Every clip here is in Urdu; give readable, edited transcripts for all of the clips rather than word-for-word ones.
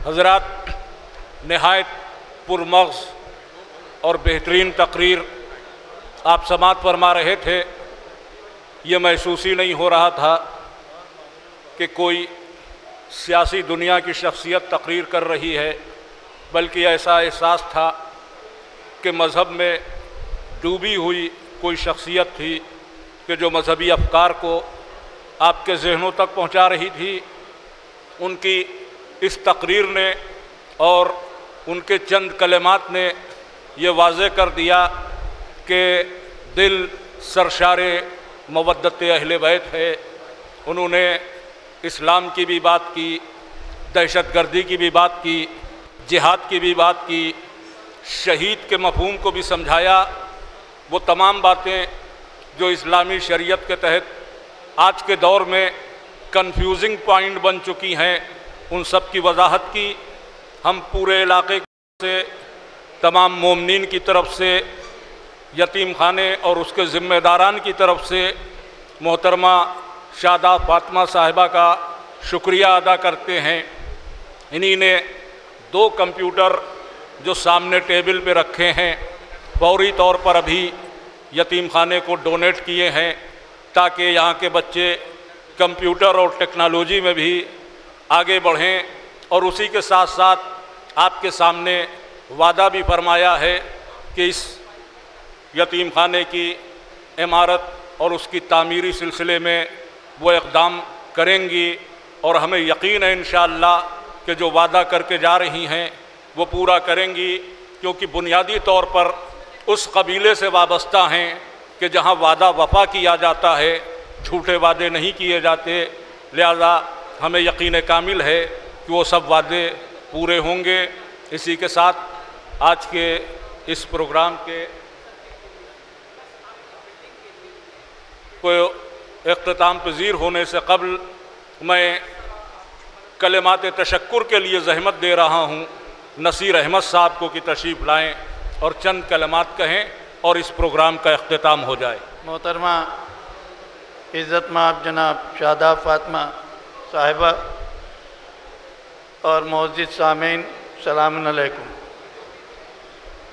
حضرات، نہایت پرمغز اور بہترین تقریر آپ سماعت فرما رہے تھے۔ یہ محسوس ہی نہیں ہو رہا تھا کہ کوئی سیاسی دنیا کی شخصیت تقریر کر رہی ہے، بلکہ ایسا احساس تھا کہ مذہب میں ڈوبی ہوئی کوئی شخصیت تھی کہ جو مذہبی افکار کو آپ کے ذہنوں تک پہنچا رہی تھی۔ ان کی اس تقریر نے اور ان کے چند کلمات نے یہ واضح کر دیا کہ دل سرشار مودت اہل بیت ہے۔ انہوں نے اسلام کی بھی بات کی، دہشت گردی کی بھی بات کی، جہاد کی بھی بات کی، شہید کے مفہوم کو بھی سمجھایا۔ وہ تمام باتیں جو اسلامی شریعت کے تحت آج کے دور میں کنفیوزنگ پوائنٹ بن چکی ہیں، ان سب کی وضاحت کی۔ ہم پورے علاقے سے تمام مومنین کی طرف سے، یتیم خانے اور اس کے ذمہ داران کی طرف سے محترمہ شاداب فاطمہ صاحبہ کا شکریہ ادا کرتے ہیں۔ انہی نے 2 کمپیوٹر جو سامنے ٹیبل پہ رکھے ہیں فوری طور پر ابھی یتیم خانے کو ڈونیٹ کیے ہیں، تاکہ یہاں کے بچے کمپیوٹر اور ٹیکنالوجی میں بھی آگے بڑھیں۔ اور اسی کے ساتھ ساتھ آپ کے سامنے وعدہ بھی فرمایا ہے کہ اس یتیم خانے کی عمارت اور اس کی تعمیری سلسلے میں وہ اقدام کریں گی، اور ہمیں یقین ہے انشاءاللہ کہ جو وعدہ کر کے جا رہی ہیں وہ پورا کریں گی، کیونکہ بنیادی طور پر اس قبیلے سے وابستہ ہیں کہ جہاں وعدہ وفا کیا جاتا ہے، جھوٹے وعدے نہیں کیے جاتے۔ لہذا ہمیں یقین کامل ہے کہ وہ سب وعدے پورے ہوں گے۔ اسی کے ساتھ آج کے اس پروگرام کے کوئی اختتام پذیر ہونے سے قبل میں کلمات تشکر کے لیے زحمت دے رہا ہوں نصیر احمد صاحب کو کہ تشریف لائیں اور چند کلمات کہیں اور اس پروگرام کا اختتام ہو جائے۔ محترمہ عزت مآب جناب شاداب فاطمہ صاحبہ اور معزز سامعین، السلام علیکم۔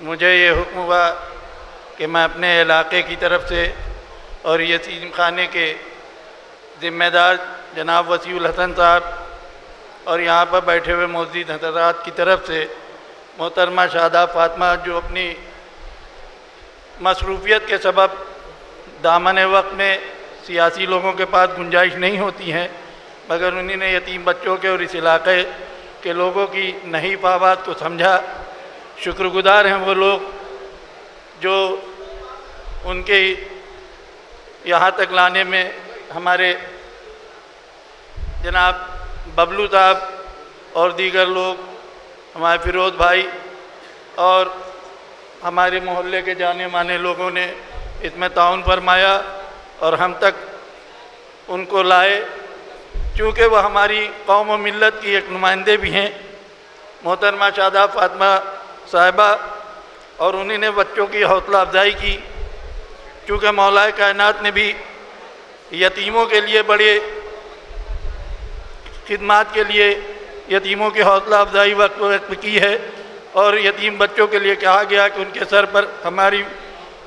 مجھے یہ حکم ہوا کہ میں اپنے علاقے کی طرف سے اور یتیم خانے کے ذمہ دار جناب وسیع الحسن صاحب اور یہاں پر بیٹھے ہوئے موجود حضرات کی طرف سے محترمہ شاداب فاطمہ، جو اپنی مصروفیت کے سبب دامن وقت میں سیاسی لوگوں کے پاس گنجائش نہیں ہوتی ہیں، مگر انہوں نے یتیم بچوں کے اور اس علاقے کے لوگوں کی نحیف آواز کو سمجھا۔ شکر گزار ہیں وہ لوگ جو ان کے یہاں تک لانے میں ہمارے جناب ببلو صاحب اور دیگر لوگ، ہمارے فیروز بھائی اور ہمارے محلے کے جانے مانے لوگوں نے اس میں تعاون فرمایا اور ہم تک ان کو لائے، چونکہ وہ ہماری قوم و ملت کی ایک نمائندے بھی ہیں محترمہ شاداب فاطمہ صاحبہ، اور انہوں نے بچوں کی حوصلہ افزائی کی، چونکہ مولا کائنات نے بھی یتیموں کے لیے بڑے خدمات کے لیے یتیموں کی حوصلہ افزائی وقت کی ہے، اور یتیم بچوں کے لیے کہا گیا کہ ان کے سر پر، ہماری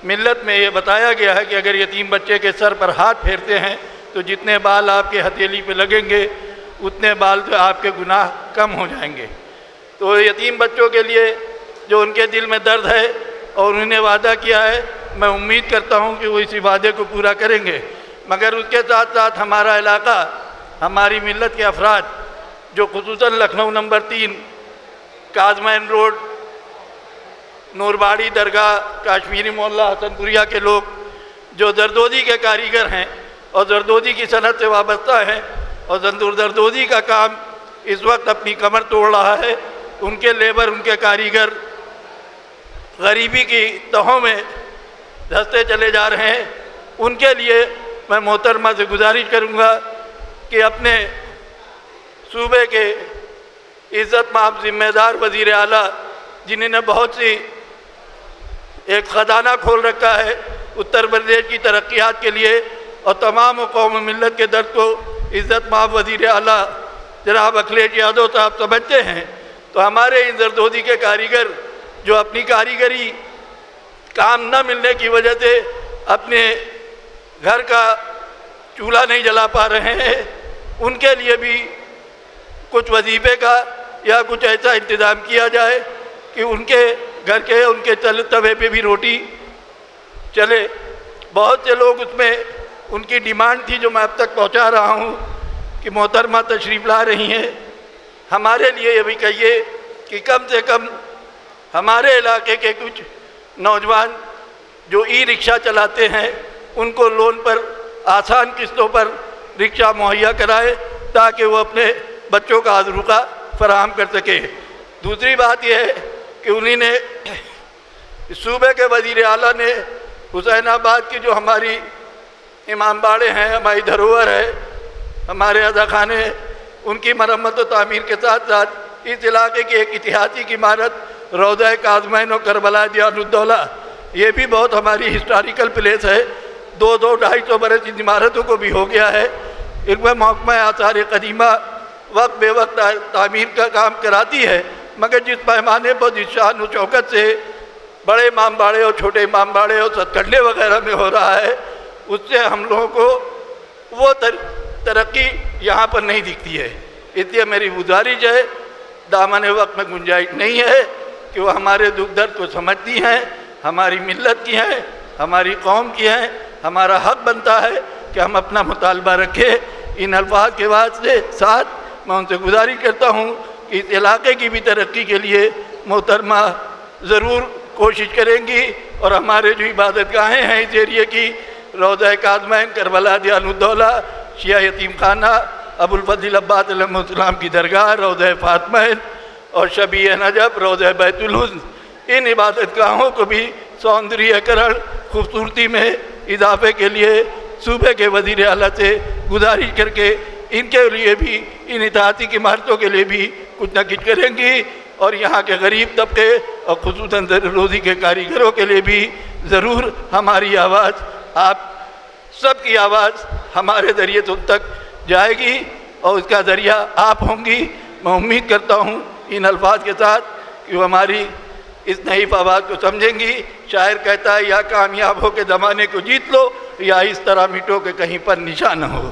ملت میں یہ بتایا گیا ہے کہ اگر یتیم بچے کے سر پر ہاتھ پھیرتے ہیں تو جتنے بال آپ کے ہتھیلی پہ لگیں گے اتنے بال تو آپ کے گناہ کم ہو جائیں گے۔ تو یتیم بچوں کے لیے جو ان کے دل میں درد ہے اور انہوں نے وعدہ کیا ہے، میں امید کرتا ہوں کہ وہ اسی وعدے کو پورا کریں گے۔ مگر اس کے ساتھ ساتھ ہمارا علاقہ، ہماری ملت کے افراد جو خصوصاً لکھنؤ نمبر 3 کازمین روڈ، نورباڑی درگاہ، کاشمیری محلہ، حسن پوریا کے لوگ جو زردوزی کے کاریگر ہیں اور زردوزی کی صنعت سے وابستہ ہیں اور زردوزی کا کام اس وقت اپنی کمر توڑ رہا ہے، ان کے لیبر، ان کے کاریگر غریبی کی تہوں میں دھستے چلے جا رہے ہیں، ان کے لیے میں محترمہ سے گزارش کروں گا کہ اپنے صوبے کے عزت مآب ذمہ دار وزیر اعلیٰ، جنہوں نے بہت سی ایک خزانہ کھول رکھا ہے اتر پردیش کی ترقیات کے لیے اور تمام قوم و ملت کے درد کو عزت مآب وزیر اعلیٰ جناب اکھلیش یادو صاحب سمجھتے ہیں، تو ہمارے ان زردودی کے کاریگر جو اپنی کاریگری کام نہ ملنے کی وجہ سے اپنے گھر کا چولہا نہیں جلا پا رہے ہیں، ان کے لیے بھی کچھ وظیفے کا یا کچھ ایسا انتظام کیا جائے کہ ان کے گھر کے ان کے توے پہ بھی روٹی چلے۔ بہت سے لوگ اس میں ان کی ڈیمانڈ تھی جو میں اب تک پہنچا رہا ہوں کہ محترمہ تشریف لا رہی ہیں، ہمارے لیے یہ بھی کہیے کہ کم سے کم ہمارے علاقے کے کچھ نوجوان جو ای رکشہ چلاتے ہیں ان کو لون پر آسان قسطوں پر رکشہ مہیا کرائے تاکہ وہ اپنے بچوں کا آذروقہ فراہم کر سکے۔ دوسری بات یہ ہے کہ انہی نے صوبے کے وزیر اعلیٰ نے حسین آباد کی جو ہماری امام باڑے ہیں، ہماری دھروہر ہے، ہمارے عزا خانے، ان کی مرمت و تعمیر کے ساتھ ساتھ اس علاقے کی ایک اتحادی عمارت روضہ کاظمین و کربلا دیار الدولہ، یہ بھی بہت ہماری ہسٹوریکل پلیس ہے، 200-250 برس ان عمارتوں کو بھی ہو گیا ہے۔ ان میں محکمہ آثار قدیمہ وقت بے وقت تعمیر کا کام کراتی ہے، مگر جس پیمانے پر جس شان و شوکت سے بڑے امام باڑے اور چھوٹے امام باڑے اور ستکڈے وغیرہ میں ہو رہا ہے، اس سے ہم لوگوں کو وہ ترقی یہاں پر نہیں دکھتی ہے۔ اس لیے میری گزارش ہے، دامن وقت میں گنجائش نہیں ہے کہ وہ ہمارے دکھ درد کو سمجھتی ہیں، ہماری ملت کی ہیں، ہماری قوم کی ہیں، ہمارا حق بنتا ہے کہ ہم اپنا مطالبہ رکھیں۔ ان الفاظ کے ساتھ میں ان سے گزارش کرتا ہوں کہ اس علاقے کی بھی ترقی کے لیے محترمہ ضرور کوشش کریں گی، اور ہمارے جو عبادت گاہیں ہیں اس ایریے کی، روضہ کاظمین، کربلا دیار الدولہ، شیعہ یتیم خانہ، ابو الفضل عباس علیہ السلام کی درگاہ، روضہ فاطمہ اور شبیہ نجف، روضہ بیت الحسن، ان عبادت گاہوں کو بھی سوندریہ کرن، خوبصورتی میں اضافے کے لیے صوبے کے وزیر اعلیٰ سے گزارش کر کے ان کے لیے بھی، ان اتحادی کی عمارتوں کے لیے بھی کچھ نہ کچھ کریں گی، اور یہاں کے غریب طبقے اور خصوصاً روزی کے کاریگروں کے لیے بھی ضرور ہماری آواز، آپ سب کی آواز ہمارے ذریعے تم تک جائے گی، اور اس کا ذریعہ آپ ہوں گی۔ میں امید کرتا ہوں ان الفاظ کے ساتھ کہ وہ ہماری اس نحیف آواز کو سمجھیں گی۔ شاعر کہتا ہے، یا کامیاب ہو کے زمانے کو جیت لو، یا اس طرح مٹو کہ کہیں پر نشان نہ ہو۔